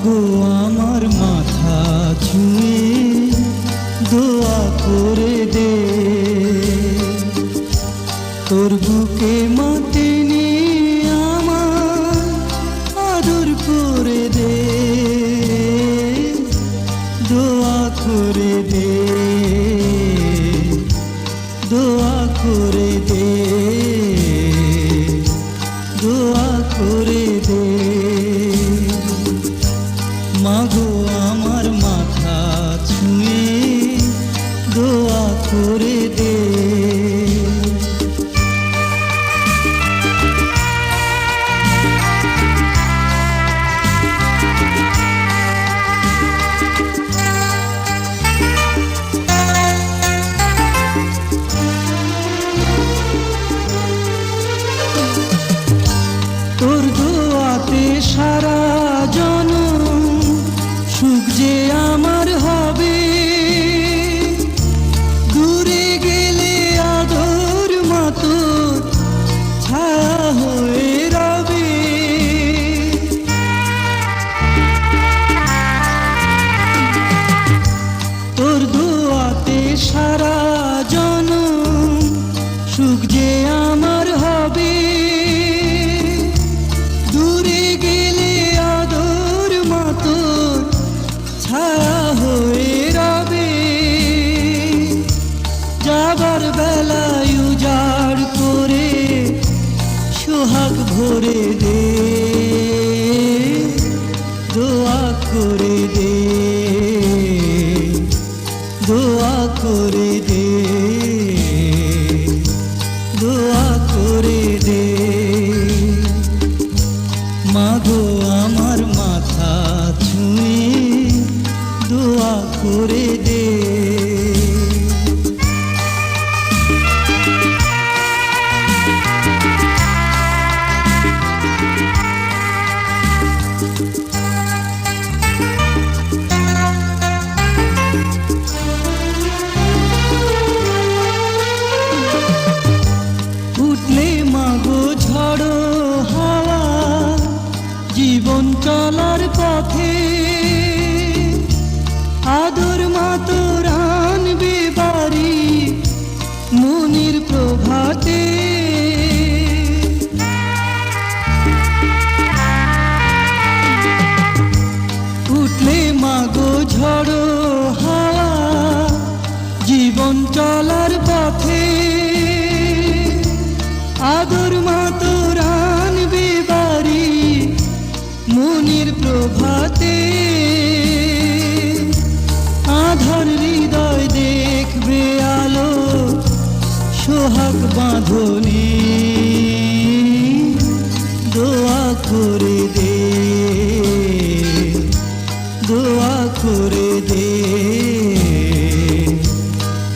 মাগো আমার মাথা ছুঁয়ে দোয়া করে দে, তোর বুকে মাটি নিয়ে আমার আদর করে দে, দোয়া করে দে, দোয়া করে দে, দোয়া করে দে। মাগো আমার মাথা ছুঁয়ে দোয়া করে দে। তোর দোয়াতে সারা জনম সুখ যে আমার হবে, দূরে গেলে আদর মা তোর ছায়া হয়ে রবে। তোর দোয়াতে সারা জনম সুখ যে আমার হবে, দূরে গেলে আদর মা তোর ছায়া হয়ে রবে। যাবার বেলায় উজাড় করে সোহাগ ভরে দে, দোয়া করে দে, দোয়া করে দে, দোয়া করে দে। মাগো আমার মাথা ছুঁয়ে দোয়া করে দে। উঠলে মাগো ঝড়ো হাওয়া জীবন চলার পথে, আদর মা তোর আনবে বাড়ি মনির প্রভাতে। উঠলে মাগো ঝড়ো হাওয়া জীবন চলার পথে, আদর মা তোর আনবে বাড়ি মনির প্রভাতে। আধার হৃদয় দেখবে আলো সোহাগ বাঁধনে, দোয়া করে দে, দোয়া করে দে,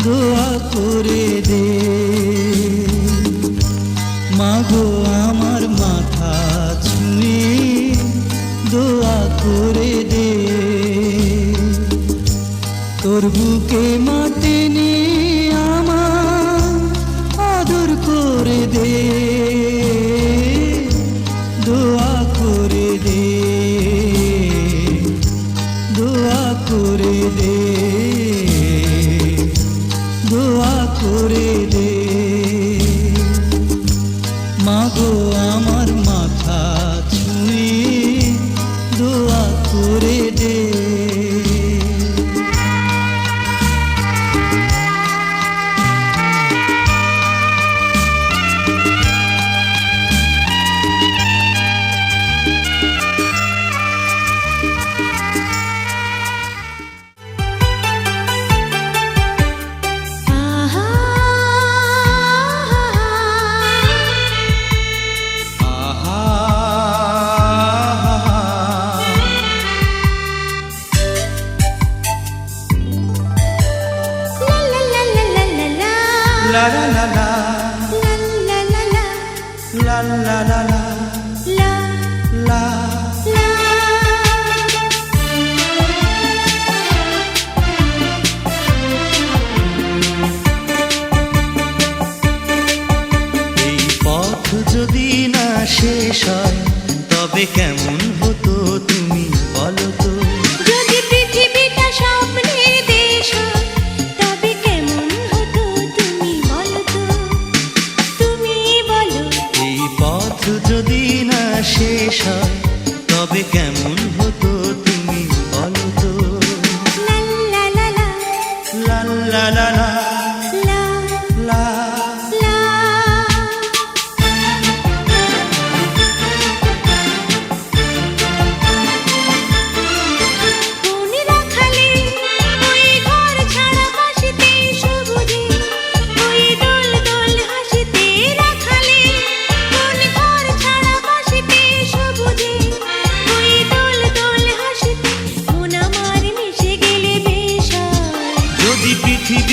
দোয়া করে দে। মাগো আমার মাথা ছুঁয়ে দোয়া করে দে, তোর বুকে মাটি নিয়ে আমার আদর করে দে, দোয়া করে দে, দোয়া করে দে, দোয়া করে দে। মাগো আমার মাথা ছুঁয়ে দোয়া করে দে। La la la la, la la la la, la la la la, la la la. এই পথ যদি না শেষ হয় তবে কেমন হতো তুমি বলো তো।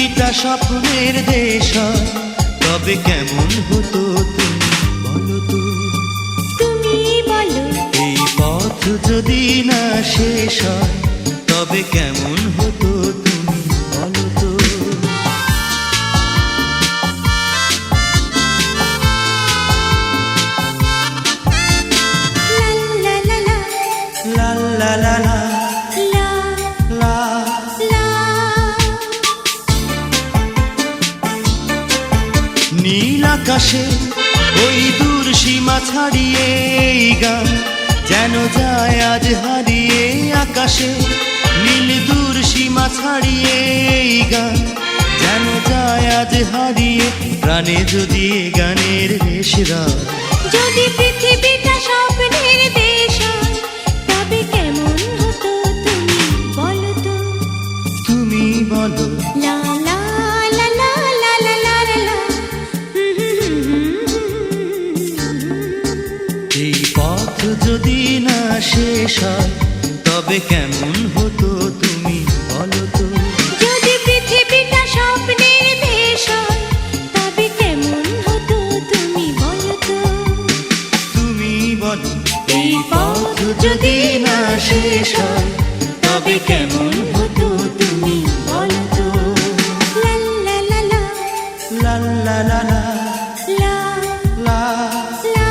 পৃথিবীটা স্বপ্নের দেশ হয়, তবে কেমন হতো তুমি বলো তো। তুমি বলো এই পথ যদি না শেষ হয়, তবে কেমন হতো তুমি বলো তো। লা লা লা লা লা লা লা লা লা। লা নীল আকাশে ওই দূর সীমা ছাড়িয়ে এই গান যেন যায় আজ হারিয়ে। আকাশে নীল দূর সীমা ছাড়িয়ে এই গান যেন যায় আজ হারিয়ে। প্রাণে যদি এ গানের রেশরা, যদি পৃথিবীটা স্বপ্নের দেশ হয়, তবে কেমন হতো তুমি বলো তো। তুমি বলো লা লা লা লা লা লা লা লা। এই পথ যদি না শেষ হয়, তবে কেমন হতো তুমি বলো তো। যদি পৃথিবীটা স্বপ্নের দেশ হয়, তবে কেমন হতো তুমি বলো তো। তুমি বলো এই পথ যদি না শেষ হয়, তবে কেমন হতো তুমি বলো তো। লা লা লা লা লা লা লা লা লা লা। লা।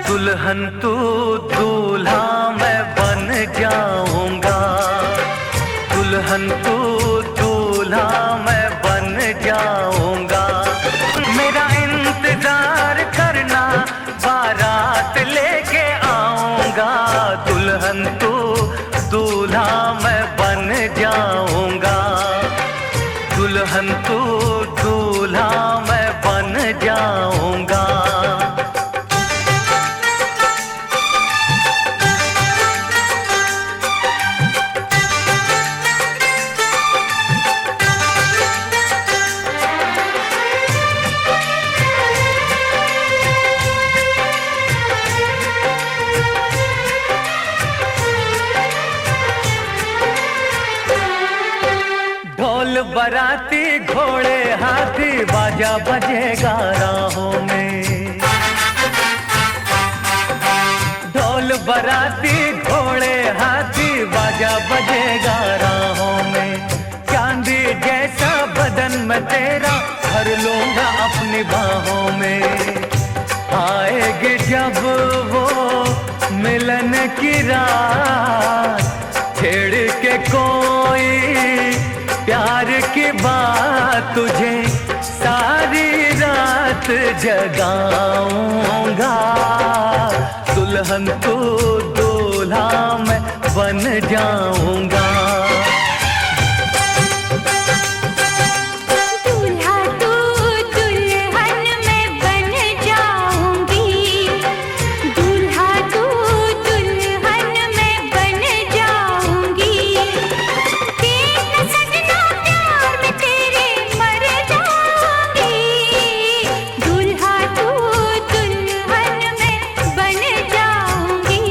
दुल्हन तू दूल्हा मैं बन जाऊंगा, दुल्हन तू दूल्हा मैं बन जाऊंगा। मेरा इंतजार करना, बारात लेके आऊंगा। दुल्हन तू दूल्हा मैं बन जाऊंगा, दुल्हन तू दूल्हा मैं बन जाऊंगा। ढोल बराती घोड़े हाथी बाजा बजेगा राहों में। ढोल बराती घोड़े हाथी बाजा बजेगा राहों में। चांदी जैसा बदन में तेरा भर लूंगा अपनी बाहों में। आएगी जब वो मिलन की रात, छेड़ के कोई प्यार की बात, तुझे सारी रात जगाऊंगा। दुल्हन तू दूल्हा मैं बन जाऊंगा। दूल्हा तू दुल्हन मैं बन जाऊंगी। दूल्हा तू दुल्हन मैं बन जाऊंगी। तेरा सजना प्यार में तेरे मर जाऊंगी। दूल्हा तू दुल्हन मैं बन जाऊंगी।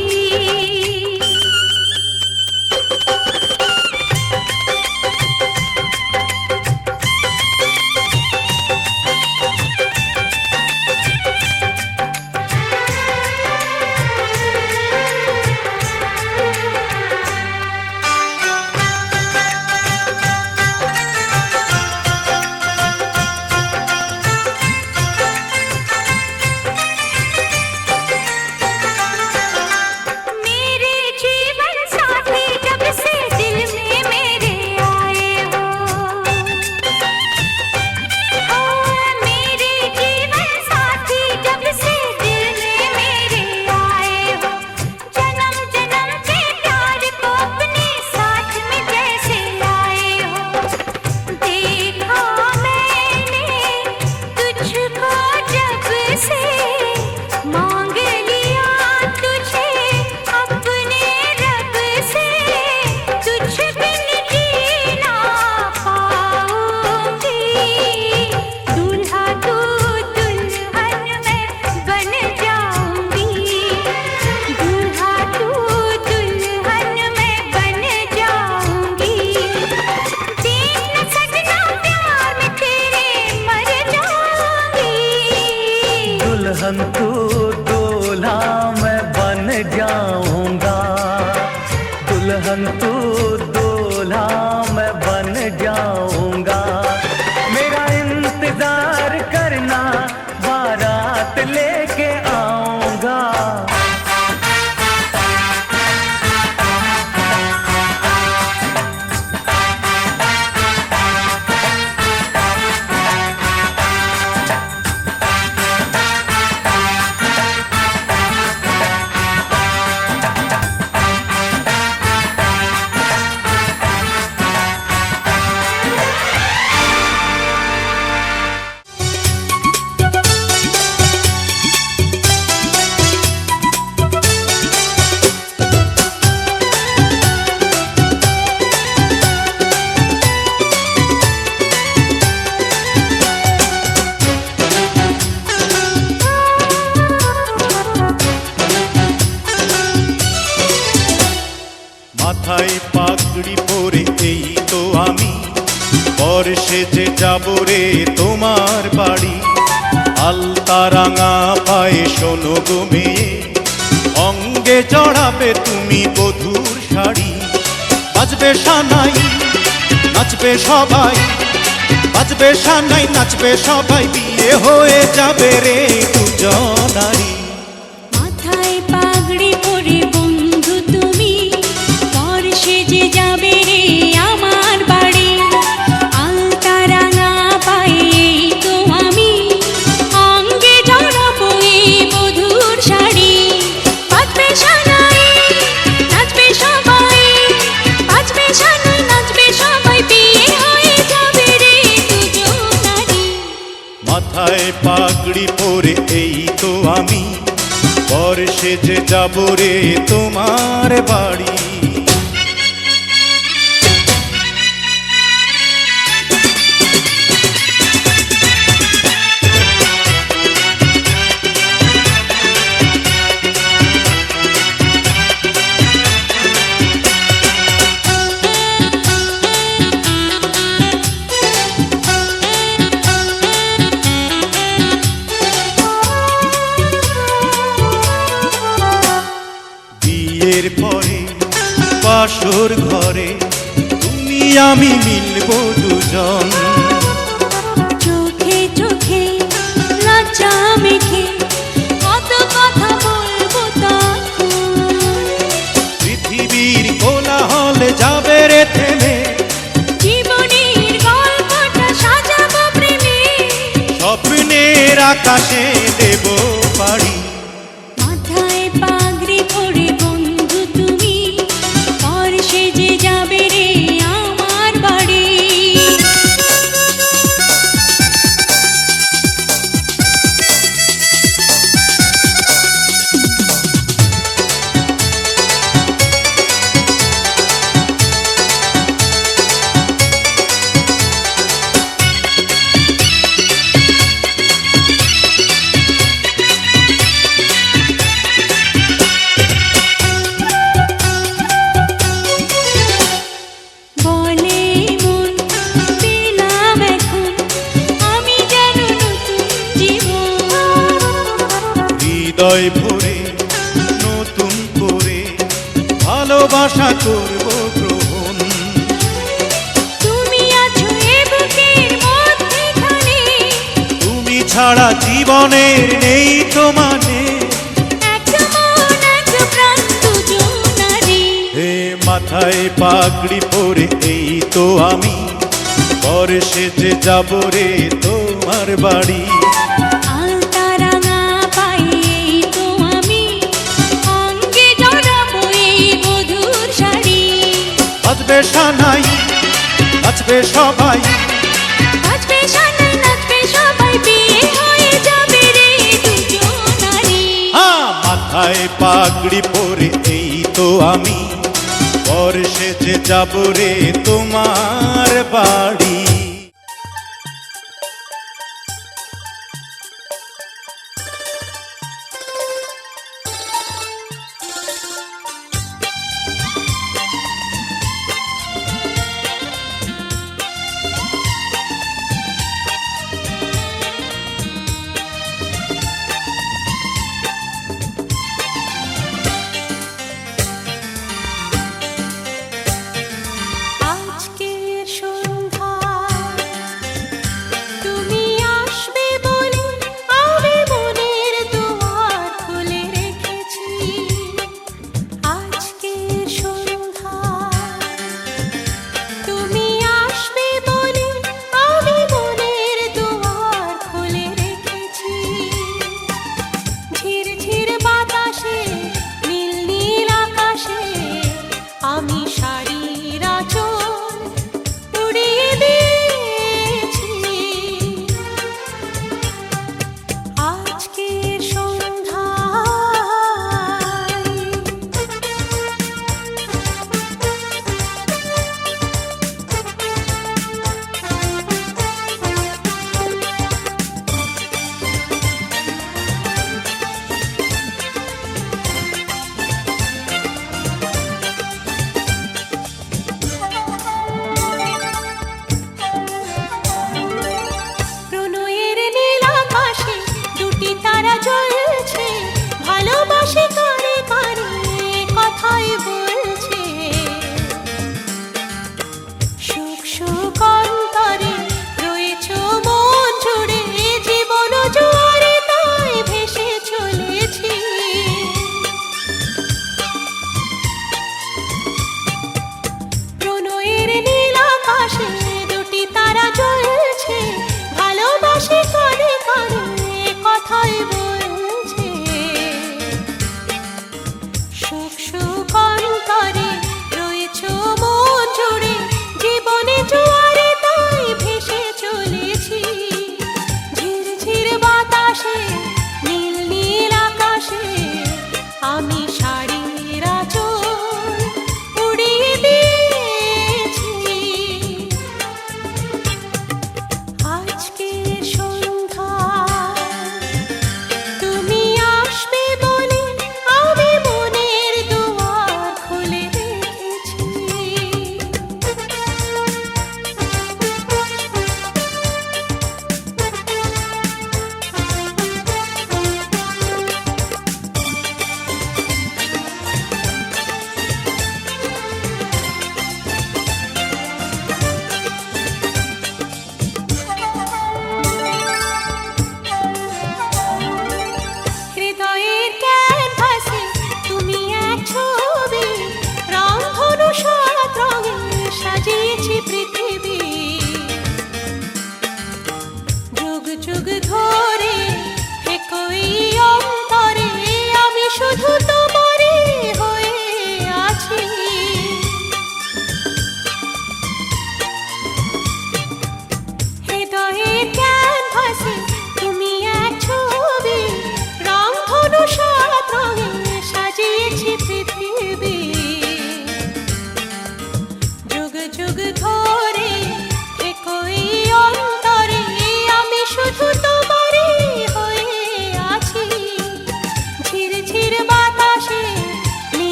পর সেজে যাব রে তোমার বাড়ি। আলতা রাঙা পায়ে শোনো গো মেয়ে, অঙ্গে জড়াবে তুমি বধূর শাড়ি। বাজবে সানাই নাচবে সবাই, বাজবে সানাই নাচবে সবাই, বিয়ে হয়ে যাবে রে দুজনারি। মাথায় পাগড়ি পরে বন্ধু তুমি, পর সেজে যাবে রে আমার বাড়ি। আলতা রাঙা পায়ে এই তো আমি, অঙ্গে জড়াবো এই বধূর শাড়ি। বাজবে সানাই নাচবে সবাই, বাজবে সানাই নাচবে সবাই, বিয়ে হয়ে যাবে রে দুজনারি। মাথায় পাগড়ি পরে এই তো আমি, পর সেজে যাব রে তোমার বাড়ি। বিয়ের পরে বাসর ঘরে তুমি আমি মিলবো দুজন। চোখে চোখে লজ্জা মেখে কত কথা বলবো তখন। পৃথিবীর কোলাহলে যাবে রে থেমে, জীবনের গল্পটা সাজাবো প্রেমে, স্বপ্নের আকাশে দেব পাড়ি। মাথায় পাগড়ি পরে বন্ধু তুমি, পর সেজে যাবে রে আমার বাড়ি। বলে মন পেলাম এখন আমি যেন নতুন জীবন। হৃদয় ভরে নতুন করে ভালোবাসা করব গ্রহণ। তুমি আছো এ বুকের মধ্যেখানে, তুমি ছাড়া জীবনের নেই তো মানে। এক মন এক প্রাণ দুজনারি। হে মাথায় পাগড়ি পরে এই তো আমি, পর সেজে যাব রে তোমার বাড়ি। আলতা রাঙা পায়ে এই তো আমি, অঙ্গে জড়াবো এই বধূর শাড়ি। বাজবে সানাই নাচবে সবাই, বাজবে সানাই নাচবে সবাই, বিয়ে হয়ে যাবে রে দুজনারি। মাথায় পাগড়ি পরে এই তো আমি, পর সেজে যাব রে তোমার বাড়ি। আজকের সন্ধ্যা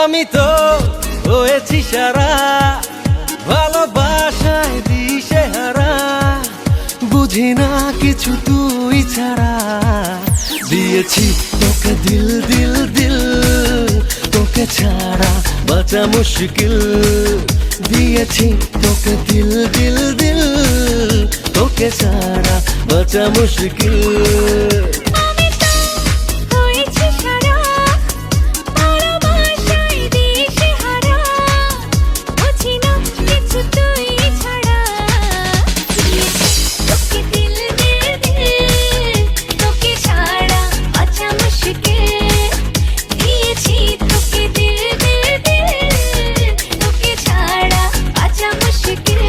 আমি তো হয়েছি সারা, ভালোবাসায় দিশে হারা, বুঝি না কিছু তুই ছাড়া। দিয়েছি তোকে দিল দিল দিল, তোকে ছাড়া বাঁচা মুশকিল। দিয়েছি তোকে দিল দিল দিল, তোকে ছাড়া বাঁচা মুশকিল। আমি তো হয়েছি সারা, ভালোবাসায় দিশেহারা, বুঝি না কিছু তুই ছাড়া। তোকে দিল দিল দিল, তোকে ছাড়া বাঁচা মুশকিল। দিয়েছি তোকে দিল দিল দিল, তোকে ছাড়া বাঁচা মুশকিল।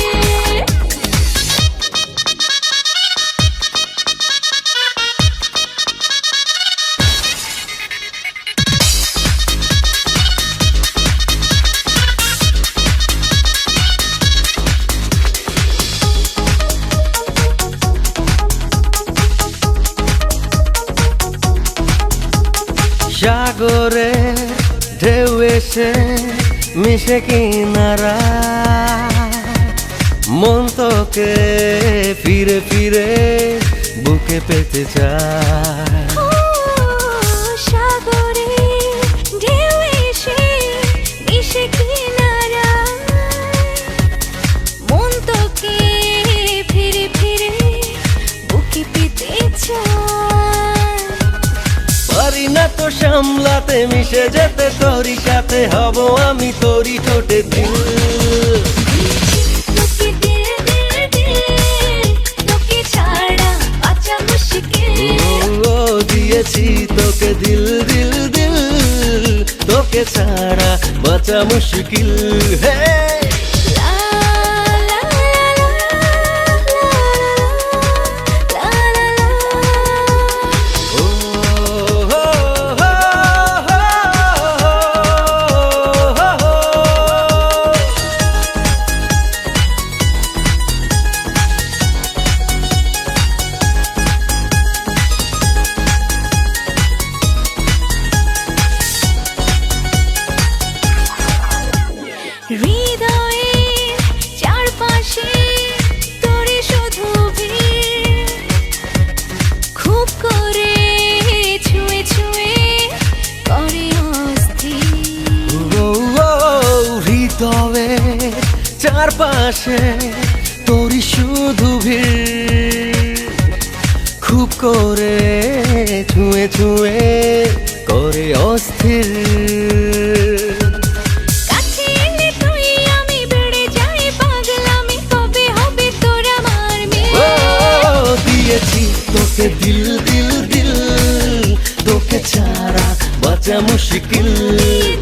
সাগরে ঢেউ এসে মিশে কিনারা, মন তোকে ফিরে ফিরে বুকে পেতে চায়। সাগরে ঢেউ এসে মিশে কিনারায়, মন তোকে ফিরে ফিরে বুকে পেতে চায়। পারি না তো সামলাতে, মিশে যেতে তোরই সাথে, হব আমি তোরই ঠোঁটে দিল। তোকে দিল দিল দিল, তোকে ছাড়া বাঁচা মুশকিল। ও দিয়েছি তোকে দিল দিল দিল, তোকে ছাড়া বাঁচা মুশকিল। হে লা লা লা লা লা লা। ও হো হো হো হো। হৃদয়ের চারপাশে তোরে শুধু ভিড়, খুব করে ছুঁয়ে ছুঁয়ে করে অস্থির। ও হৃদয়ে চারপাশে তোরই শুধু ভিড়, খুব করে ছুঁয়ে ছুঁয়ে করে অস্থির। কাছে এলে তুই আমি বেড়ে যাই পাগলামি, কবে হবে তোর আমার মিল। ও দিয়েছি তোকে দিল দিল দিল, তোকে ছাড়া বাঁচা মুশকিল।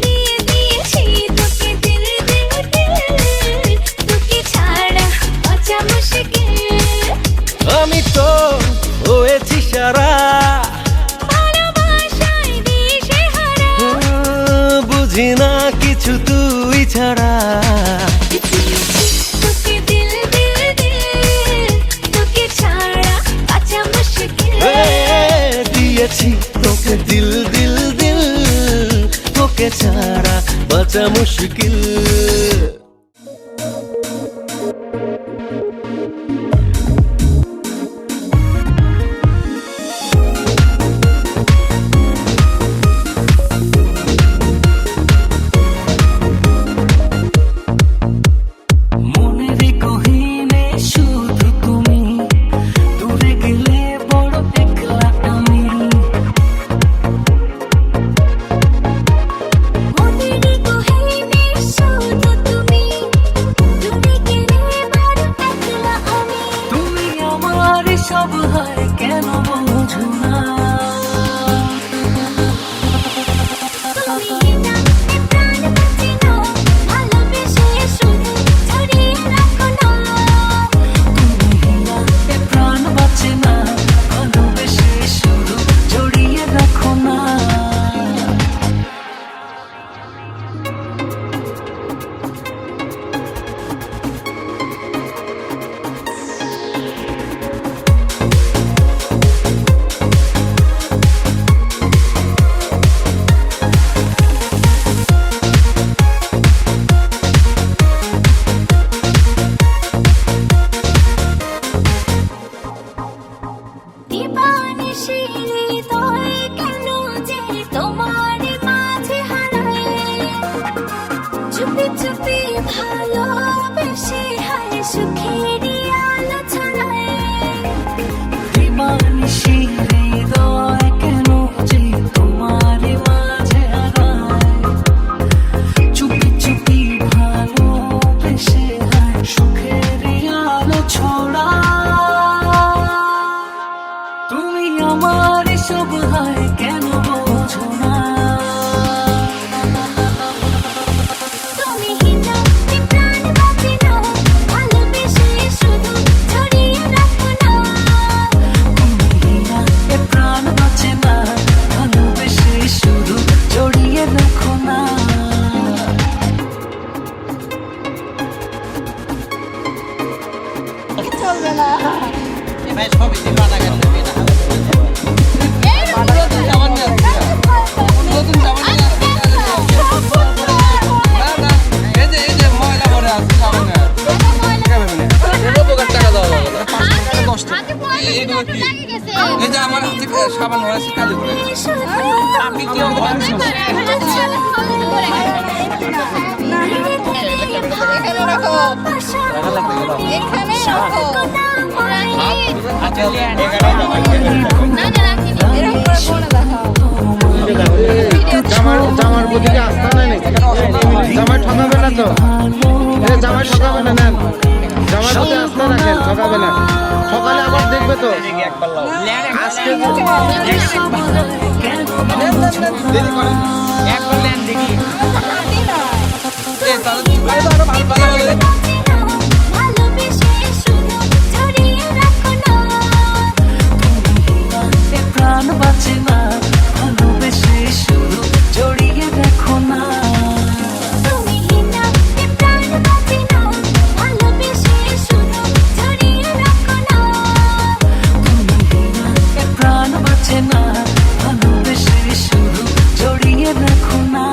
দিয়েছি তোকে দিল দিল দিল, তোকে ছাড়া বাঁচা মুশকিল। আমি তো হয়েছি সারা, ভালোবাসায় দিশেহারা, বুঝি না কিছু তুই ছাড়া। তোকে দিল দিল দিল, তোকে ছাড়া বাঁচা মুশকিল। দিয়েছি তোকে দিল দিল দিল, তোকে ছাড়া বাঁচা মুশকিল। মনের গহীনে শুধু তুমি, দূরে গেলে বড় একলা আমি। মনের গহীনে শুধু তুমি, দূরে গেলে বড় একলা আমি। তুমি আমার সব হয় কেন বোঝো না? তুমি না প্রাণ বাঁচে না, ভালোবেসে শুধু ছড়িয়ে রাখো না। তুমি না এ প্রাণ বাঁচে না, ভালোবেসে শুধু জড়িয়ে রাখো না। ভালোবেসে হৃদয় কেন যে তোমার মাঝে হারায় চুপি চুপি ভালোবেসে হায় সুখের আলো ছড়ায় দিবানিশি হৃদয় কেন যে তোমার মাঝে হারায় চুপি চুপি ভালোবেসে হায় সুখের আলো ছড়ায় তুমি আমার সব হয় কেন বোঝো না তুমি হিনা প্রাণ বাঁচে না ভালোবেসে শুধু ছড়িয়ে রাখো না তুমিরা এ প্রাণ বাঁচে না ভালোবেসে শুধু জড়িয়ে রাখো না এই যে আমার হাতে সাবান হয়েছে কালি করে আপনি কি জামার প্রতি আস্থা নাই নাকি জামাই ঠকাবে না তো জামাই ঠকাবে না নেন জামার প্রতি আস্থা রাখেন ঠকাবে না ঠকালে আবার দেখবে তো আজকে ভালোবেসে শুধু ছড়িয়ে রাখো না এ প্রাণ বাঁচে না ভালোবেসে শুধু জড়িয়ে রাখো না তুমি হিনা প্রাণ বাঁচে না ভালোবেসে শুধু ছড়িয়ে রাখো না এ প্রাণ বাঁচে না ভালোবেসে শুধু জড়িয়ে রাখো না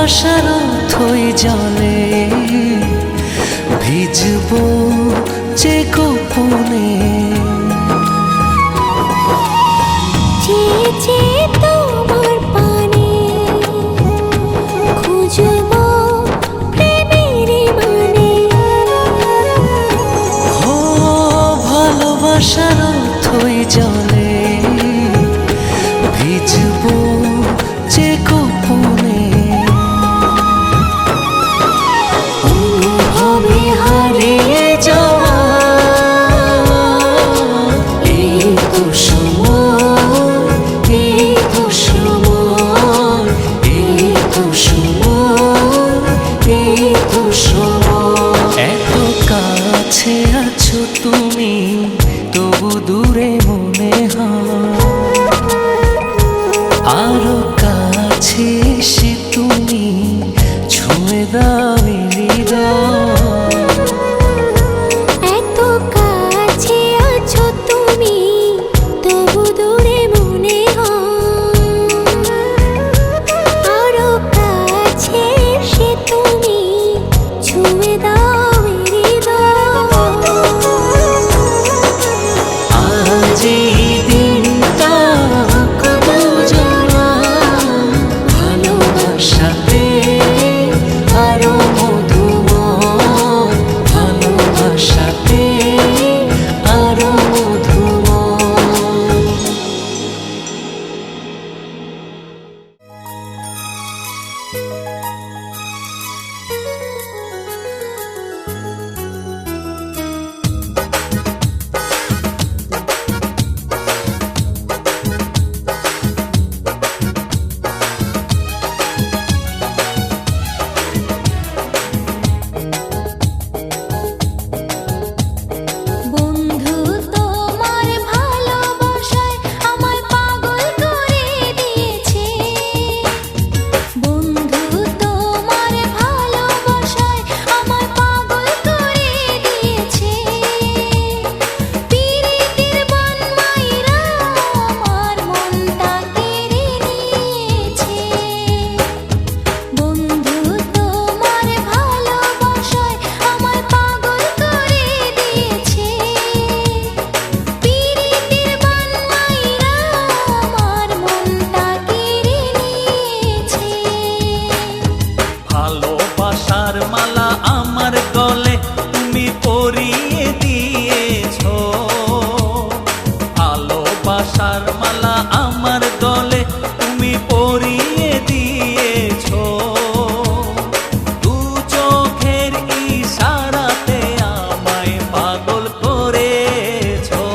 ভালোবাসার অথই জলে ভিজবো যে গোপনে চেয়ে চেয়ে তোমার পানে খুঁজবো প্রেমের মানে ও ভালোবাসার অথই জলে ভিজবো যে গোপনে অনুভবে হারিয়ে যাওয়া এই তো সময়, এই তো সময়, এই তো সময়, এই তো সময়। এত কাছে আছো তুমি তবু দূরে মনে হয় আরো কাছে এসে তুমি ছুঁয়ে দাও হৃদয় এত কাছে আছো তুমি তবু দূরে মনে হয় আরো কাছে এসে তুমি ছুঁয়ে দাও হৃদয় আজ এই দিনটা কত জানা ভালোবাসাতে আরো মধুময় ভালোবাসাতে আরো মধুময় বন্ধু তোমার ভালোবাসায় আমায় পাগল করে দিয়েছে বন্ধু তোমার ভালোবাসায় আমায় পাগল করে দিয়েছে পিরিতের বন মাইরা আমার মনটা কেড়ে নিয়েছে বন্ধু তোমার ভালোবাসায় আমায় পাগল করে দিয়েছে পিরিতের বন মাইরা আমার মনটা কেড়ে নিয়েছে ভালোবাসার মালা আমার গলে তুমি পরিয়ে দিয়েছো ভালোবাসার মালা আমার গলে তুমি পরিয়ে দিয়েছো দু চোখের ইশারাতে আমায় পাগল করেছো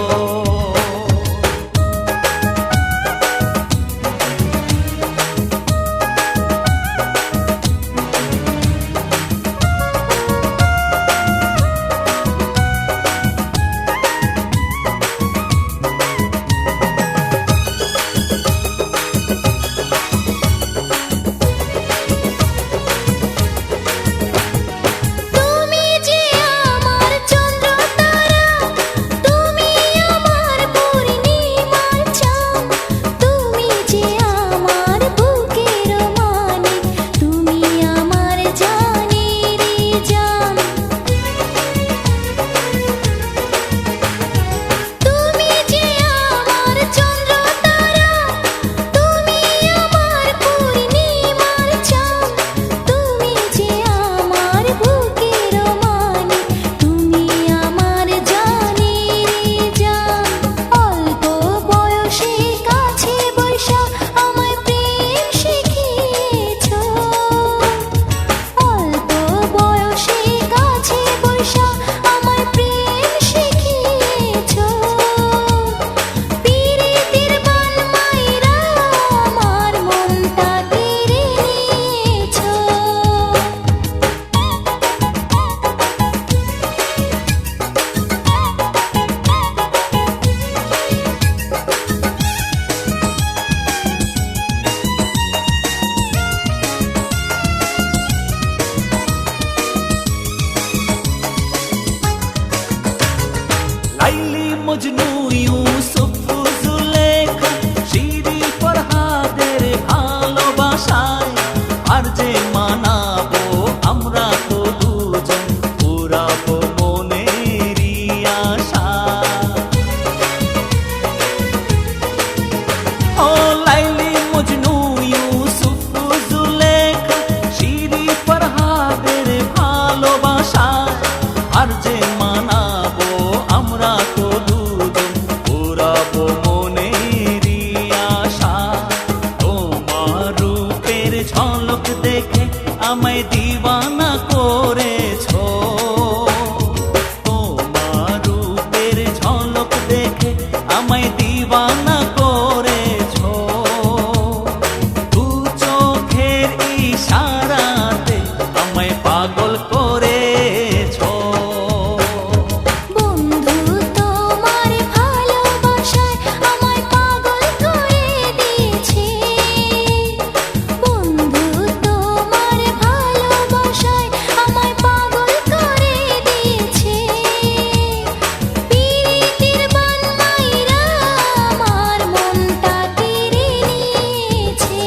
তুমি যে আমার চন্দ্র তারা তুমি আমার পূর্ণিমার চাঁদ তুমি যে আমার বুকের মানিক তুমি আমার জানের জান তুমি যে আমার চন্দ্র তারা তুমি আমার পূর্ণিমার চাঁদ তুমি যে আমার বুকের মানিক তুমি আমার জানের জান অল্প বয়সে কাছে বৈশা আমায় প্রেম শিখিয়েছো অল্প বয়সে কাছে বৈশা আমায় প্রেম শিখিয়েছো পিরিতের বন মাইরা আমার মনটা কেড়ে নিয়েছো লাইলি মজনু ইউসুফ জুলেখা শিরি ফরহাদের ভালোবাসায় আর যে মা দিবানা করেছো। তোমার রূপের ঝলক দেখে আমায় দিবানা করেছো। দু চোখের ইশারাতে আমায় পাগল করেছো। বন্ধু তোমার ভালোবাসায় আমায় পাগল করে দিয়েছে। বন্ধু তোমার ভালোবাসায় আমায় পাগল করে দিয়েছে। পীড়িতের বান মাইরা আমার মনটা কেড়ে নিয়েছে।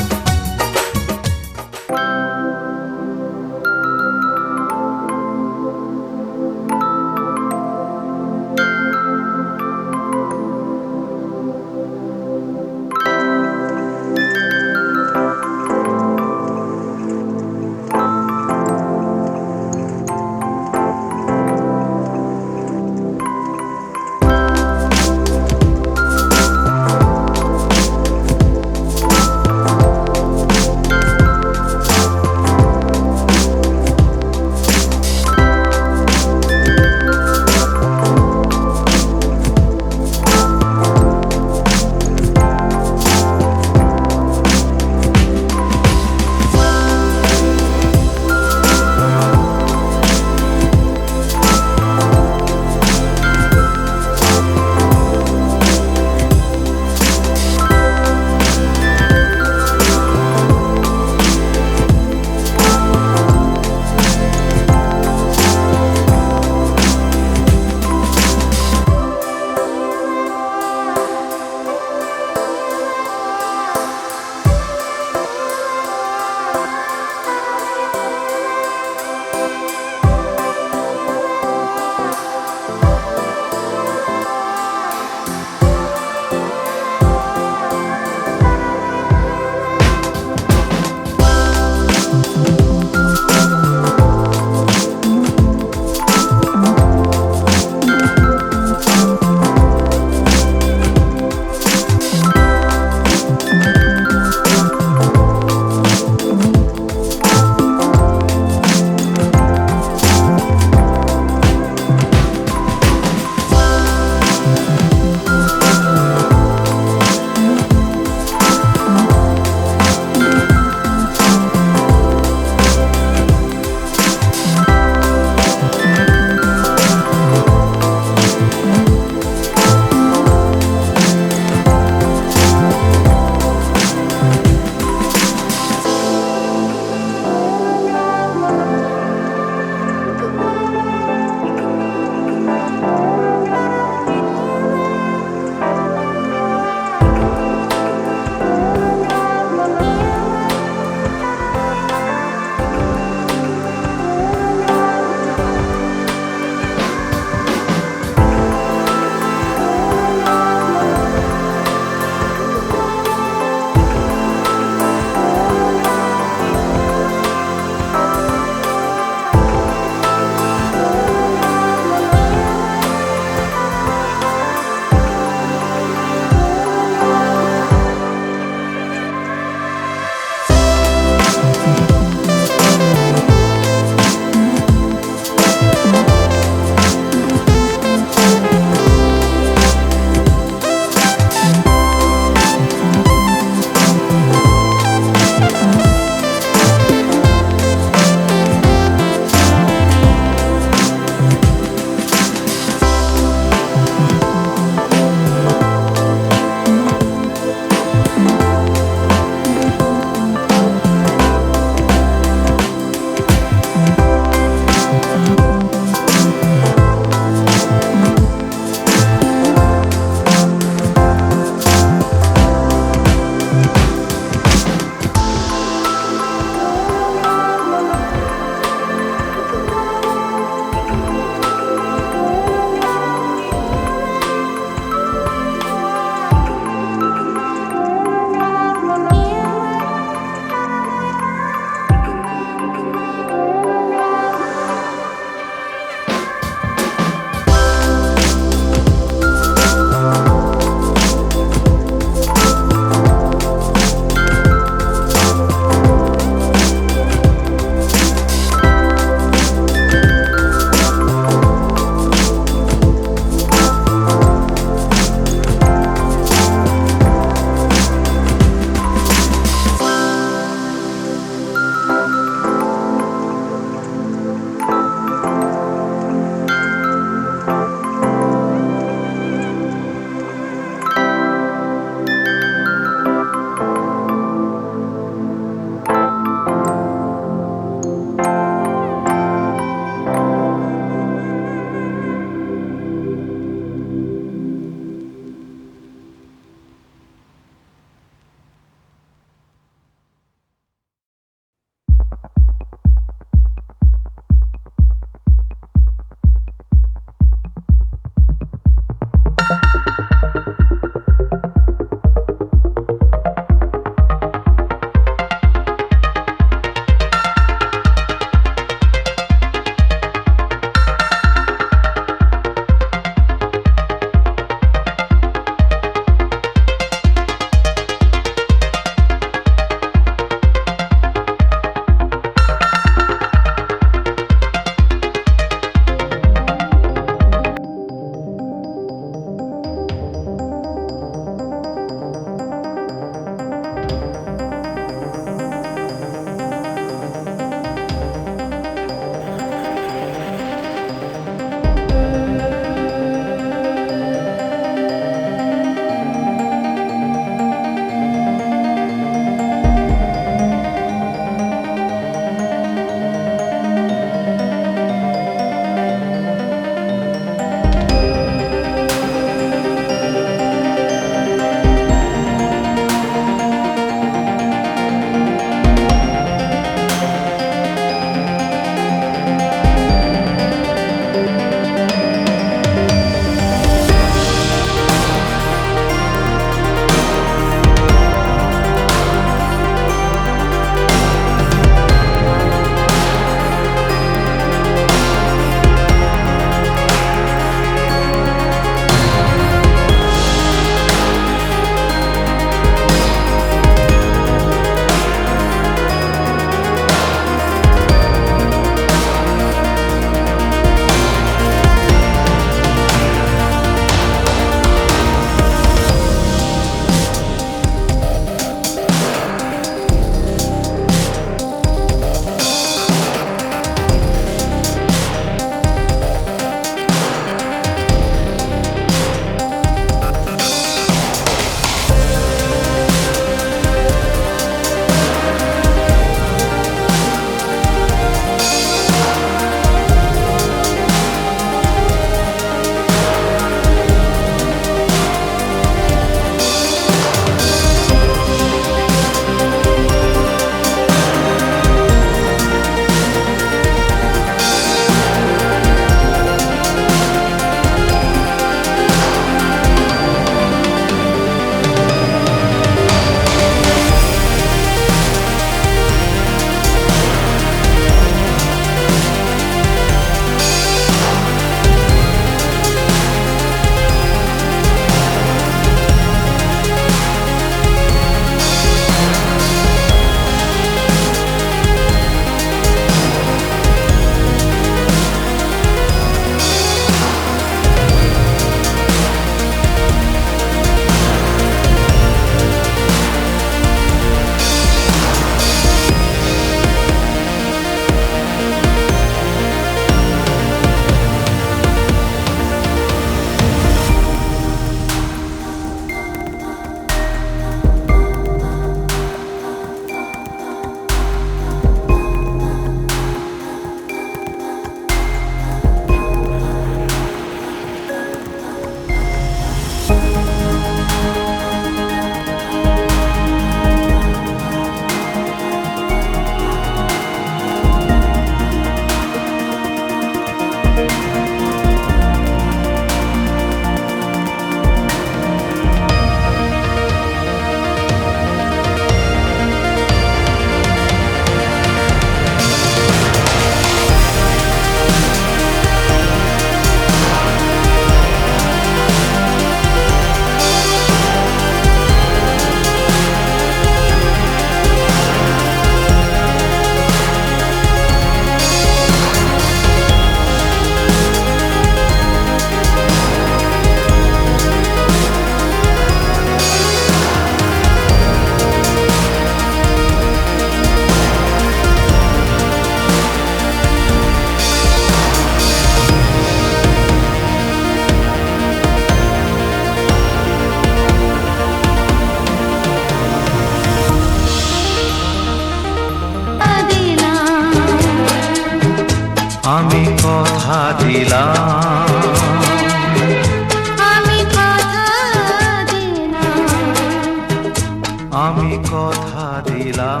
দিলাম।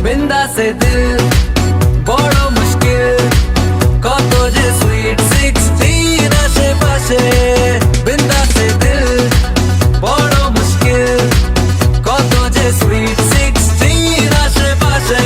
बिंदा से दिल বড় মুশকিল কত যে সুইট 16 আশেপাশে বিন্দা সে দিল বড় মুশকিল কত যে সুইট 16 আশেপাশে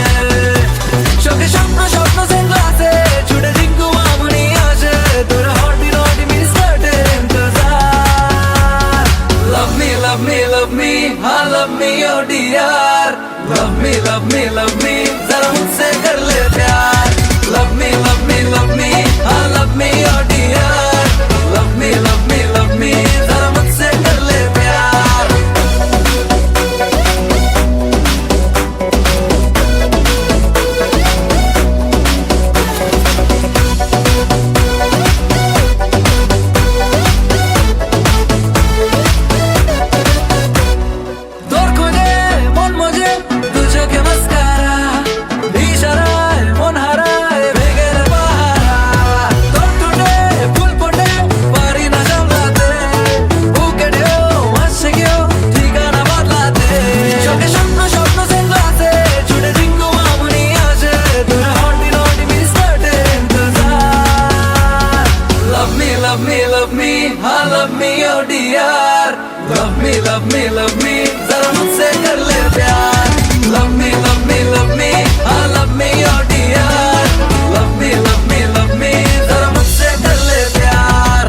চোখে স্বপ্ন স্বপ্ন সেন্গ্লাসে ছুটে জিঙ্গু আমনি আসে তোর হর্টি রটি মিস করতে ইন্তজার love me love me love me हाँ love me oh dear love me love me love me जरा मुझसे कर ले प्यार love me love me love me हाँ love me oh dear love me love me love me जरा मुझसे कर ले प्यार তোর খোঁজে মন মজে দু চোখে মাস্কারা ইশারায় মন হারায় ভেগের পাহারা তোর ঠোঁটে ফুল ফোটে পারি না সামলাতে বুকে ঢেউ আসছে কেউ ঠিকানা বদলাতে চোখে স্বপ্ন স্বপ্ন সেন্গ্লাসে ছুটে জিঙ্গু আমনি আসে তোর হর্টি রটি মিস করতে ইন্তজার love me love me love me हाँ love me oh dear love me love me love me जरा मुझसे कर ले प्यार love me love me love me हाँ love me oh dear love me love me love me जरा मुझसे कर ले प्यार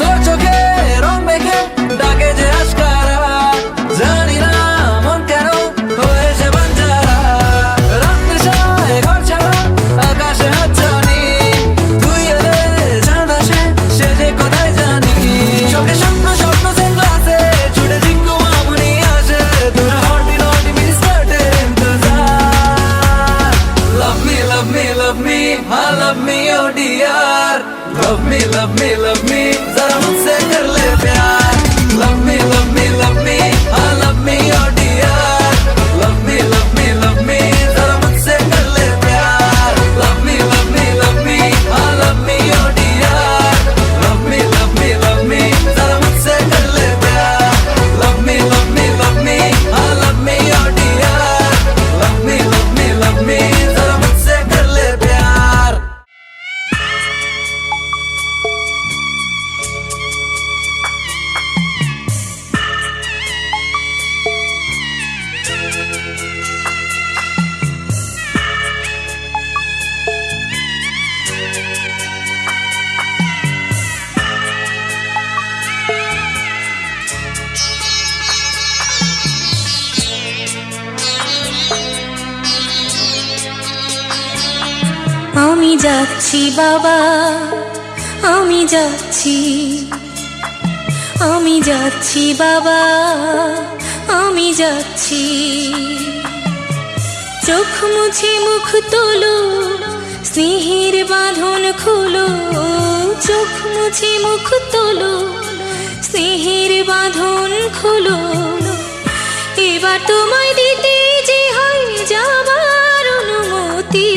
তোর চোখে রং মেখে ডাকে যে আশকারা জানি না মন কেন হয়েছে বাঞ্জারা রাত নেশায় ঘর ছাড়া আকাশে হাত জানি তুই এলে চাঁদ আসে সে যে কোথায় জানি চোখে স্বপ্ন স্বপ্ন সেন্গ্লাসে ছুটে জিঙ্গু আমনি আসে তোর হর্টি রটি মিস করতে ইন্তজার love me love me love me हाँ love me oh dear love me love me love me जरा मुझसे कर ले प्यार love me love me love me हाँ love me oh dear love me love me love me जरा मुझसे कर ले प्यार love me love me love me हाँ love me oh dear love me love me love me जरा मुझसे कर ले प्यार love me love me love me हाँ love me oh dear love me love me love me जरा मुझसे कर ले प्यार আমি যাচ্ছি বাবা আমি যাচ্ছি আমি যাচ্ছি বাবা আমি যাচ্ছি চোখ মুছে মুখ তোলো স্নেহের বাঁধন খুলো চোখ মুছে মুখ তোলো স্নেহের বাঁধন খুলো এবার তোমায় দিতে যে হয় যাবার অনুমতি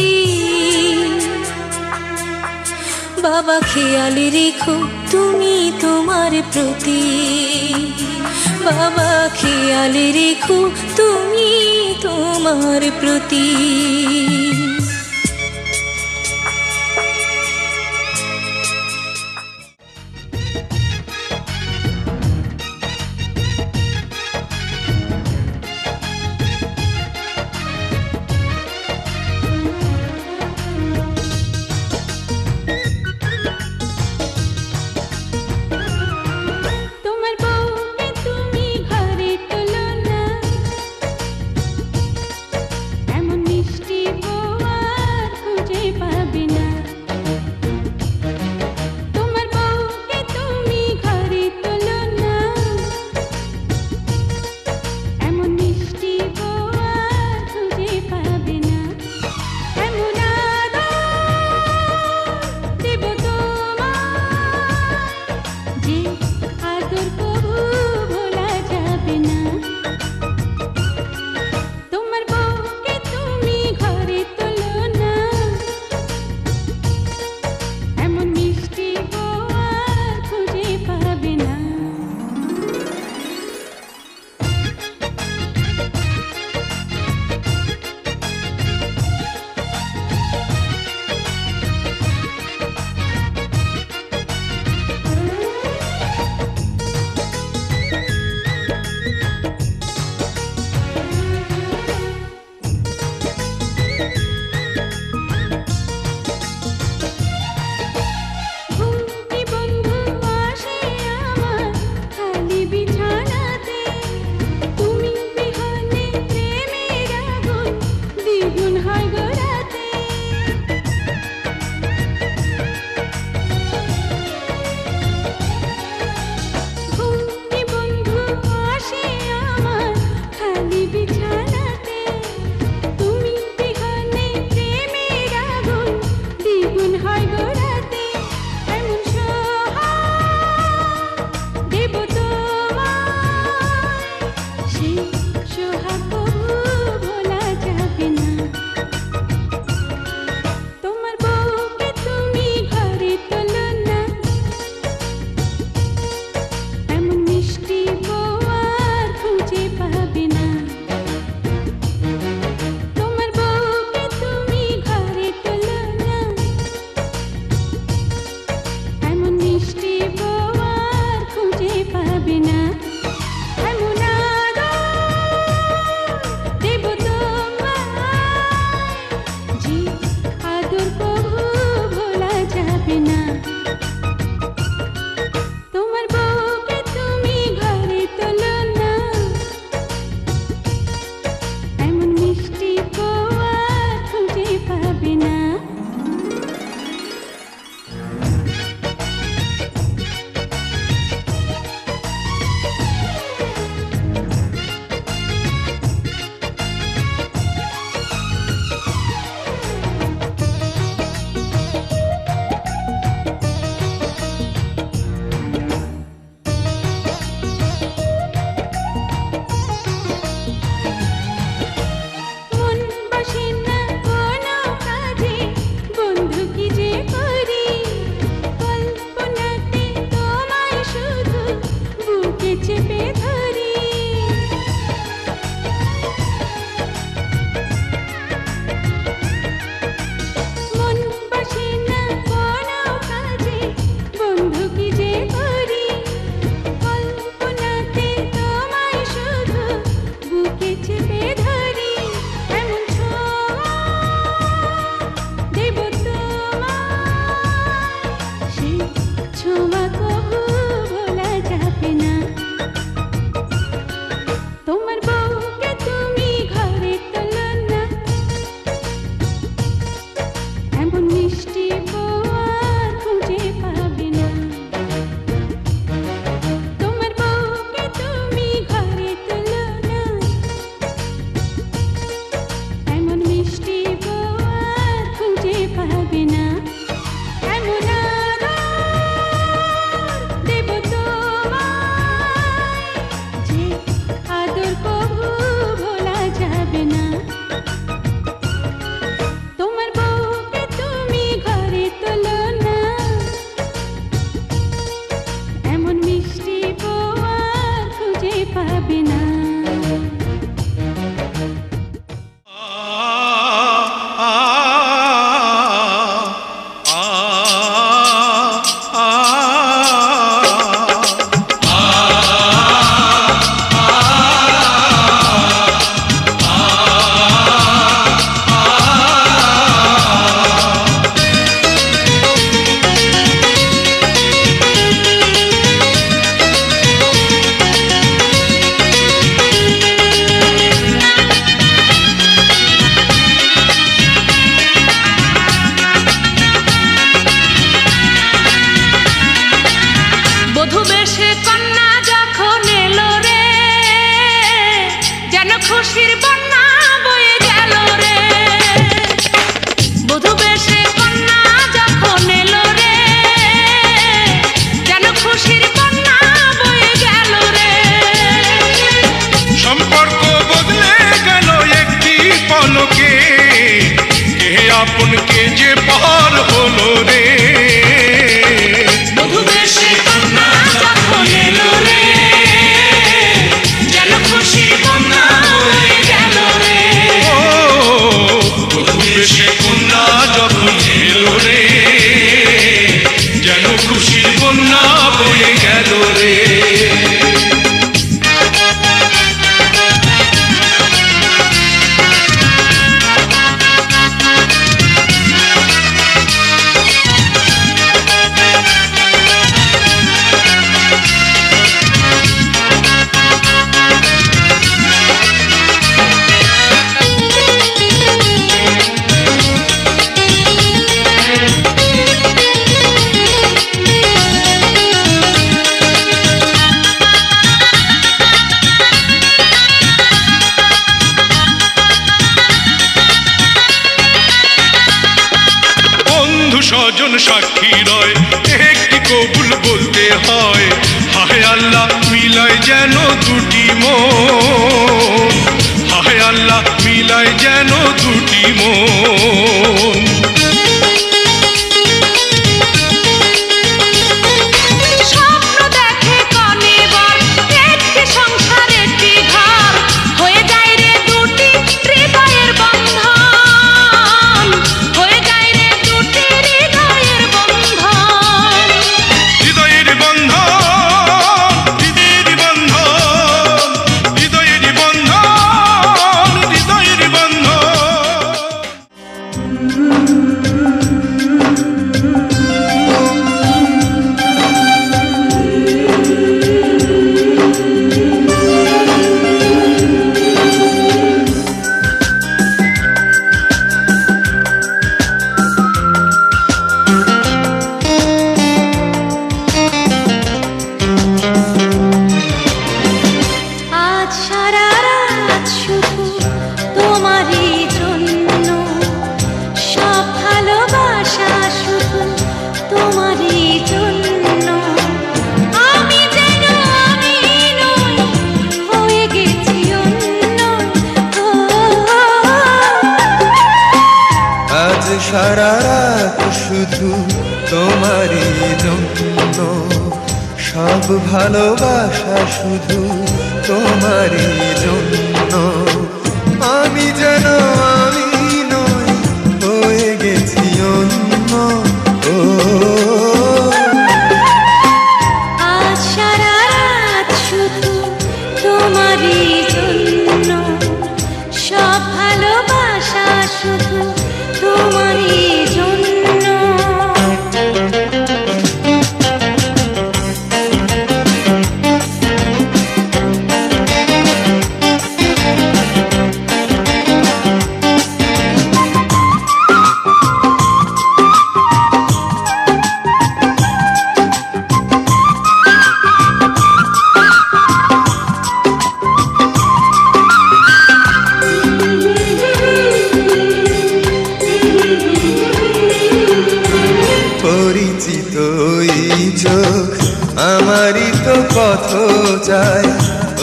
বাবা খেয়াল রেখো তুমি তোমার প্রতি বাবা খেয়াল রেখো তুমি তোমার প্রতি তোমার বউকে তুমি ঘরে তোলো না বধূ বেশে কন্যা যখন এলো রে, যেন খুশির বন্যা বয়ে গেল রে। বধূ বেশে কন্যা যখন এলো রে, যেন খুশির বন্যা বয়ে গেল রে। সম্পর্ক বদলে গেল একটি পলকে, কে আপন কে যে পার হলো রে। বধূ বেশে কন্যা যখন এলো রে, যেন খুশির বন্যা বয়ে গেল রে। ও বধূ বেশে কন্যা যখন এলো রে, যেন খুশির বন্যা বয়ে গেল রে। স্বজন সাক্ষী রয়, একটি কবুল বলতে হয়। হায় আল্লাহ মিলায় যেন দুটি মন, হায় আল্লাহ মিলায় যেন দুটি মন। স্বপ্ন দেখে কনে বর, একটি সংসার একটি ঘর, হয়ে যায় রে দুটি হৃদয়ের বন্ধন, হয়ে যায় রে দুটি হৃদয়ের বন্ধন। হৃদয়ের বন্ধন, হৃদয়ের বন্ধন, হৃদয়ের বন্ধন, হৃদয়ের বন্ধন। আজ সারা রাত শুধু তোমারই জন্য, সব ভালোবাসা শুধু তোমারই জন্য। আমি যেন আমি নই, হয়ে গেছি অন্য। ও, আজ সারা রাত শুধু তোমারই জন্য, সব ভালোবাসা শুধু তোমারই জন্য। আমি যেন আমি নই, হয়ে গেছি অন্য। ও আজ সারা রাত শুধু তোমারই জন্য, সব ভালোবাসা শুধু তোমারই জন্য। পরিচিত এই চোখ আমারই তো পথ চায়,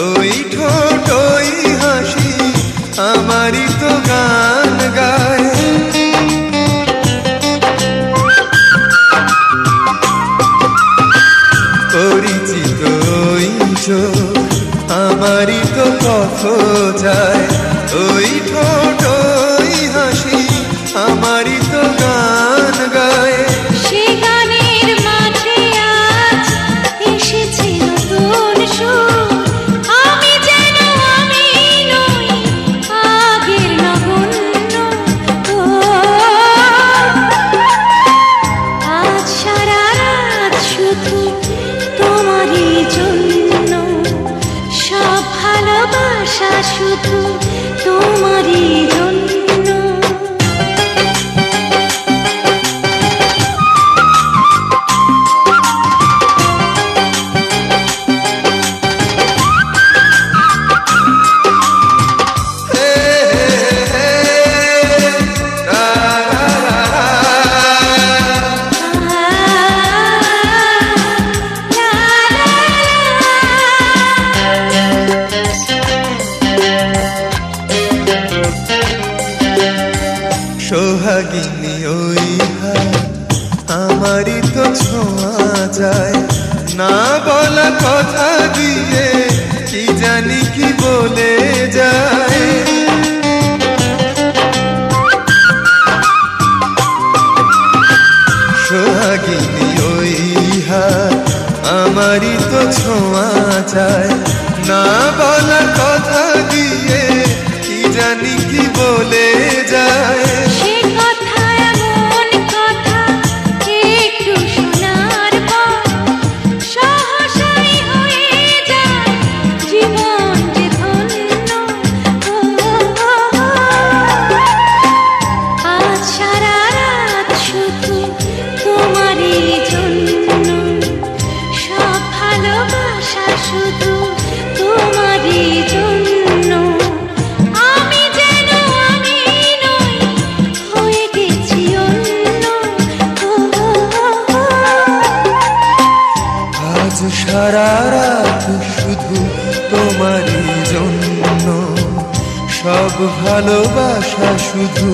ওই ঠোঁট ওই হাসি আমারই তো গান গায়। পরিচিত ওই চোখ আমারই তো পথ চায়, ওই ঠোঁট ওই হাসি আমারই তো গান গায়। সে গানের মাঝে আজ এসেছে নতুন সুর, আমি যেন আমি নই, আগের নগণ্য। ও, আজ সারা রাত শুধু তোমারই জন্য, সব ভালোবাসা শুধু তোমারই জন্য। বলা কথা দিয়ে কি জানি কি বলে যায়। সোহাগিনী ওই হাত আমারই তো ছোঁয়া চায়, না বলা কথা দিয়ে কি জানি কি বলে যায়। সে কথা এমন কথা একটু শোনার পর সহসাই হয়ে যায় জীবন যে ধন্য। আজ সারা রাত শুধু তোমারই জন্য, সব ভালোবাসা শুধু তোমারই জন্য। আমি যেন আমি নই, হয়ে গেছি অন্য। আজ সারা রাত শুধু তোমারই জন্য, সব ভালোবাসা শুধু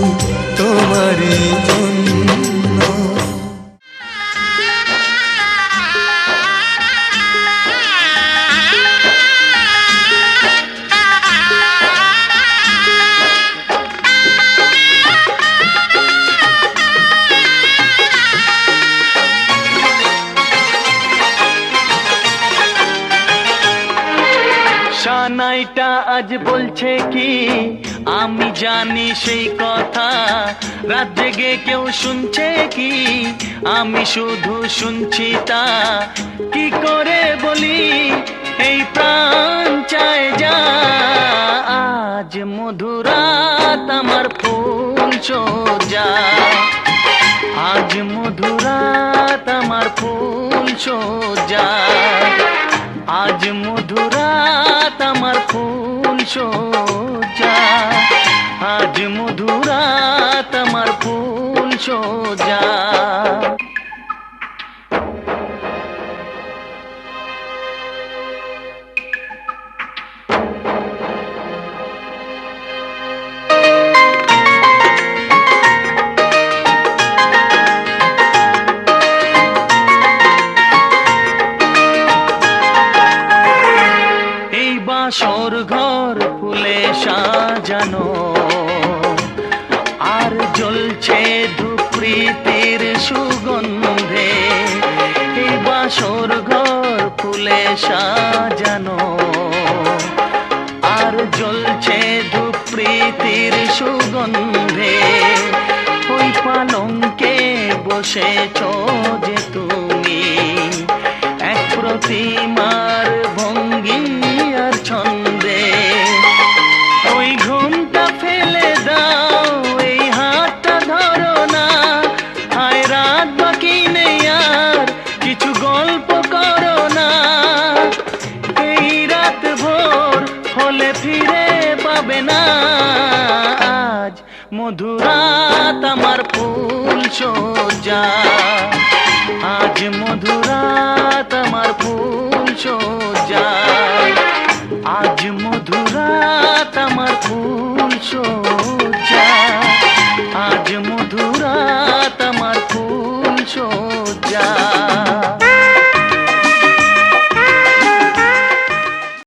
তোমারই জন্য। সানাইটা আজ বলছে কি আমি জানি সেই কথা, রাত জেগে কেউ শুনছে কি আমি শুধু শুনছি তা। কি করে বলি এই প্রাণ চায় যা, আজ মধুরাত আমার ফুল সোজা। আজ মধুরাত আমার ফুল সোজা। আজ মধুরাত আমার ফুল সোজা। আজ মধুরাত আমার ফুল সোজা। বাসর ঘর ফুলে সাজানো, আর জ্বলছে ধূপৃতির সুগন্ধে। এই বাসর ঘর ফুলে সাজানো, আর জ্বলছে ধূপৃতির সুগন্ধে। ওই পালঙ্কে বসেছ যে তুমি, এক প্রতিমার ভঙ্গি আর ছন্দে। ওই ঘুমটা ফেলে দাও, এই হাতটা ধরো না। হায় রাত বাকি নেই আর, কিছু গল্প করো না। এই রাত ভোর হলে ফিরে পাবে না। আজ মধুরাত আমার ফুল সোজা। আজ মধুরাত আমার ফুল সোজা। আজ মধুরাত আমার ফুল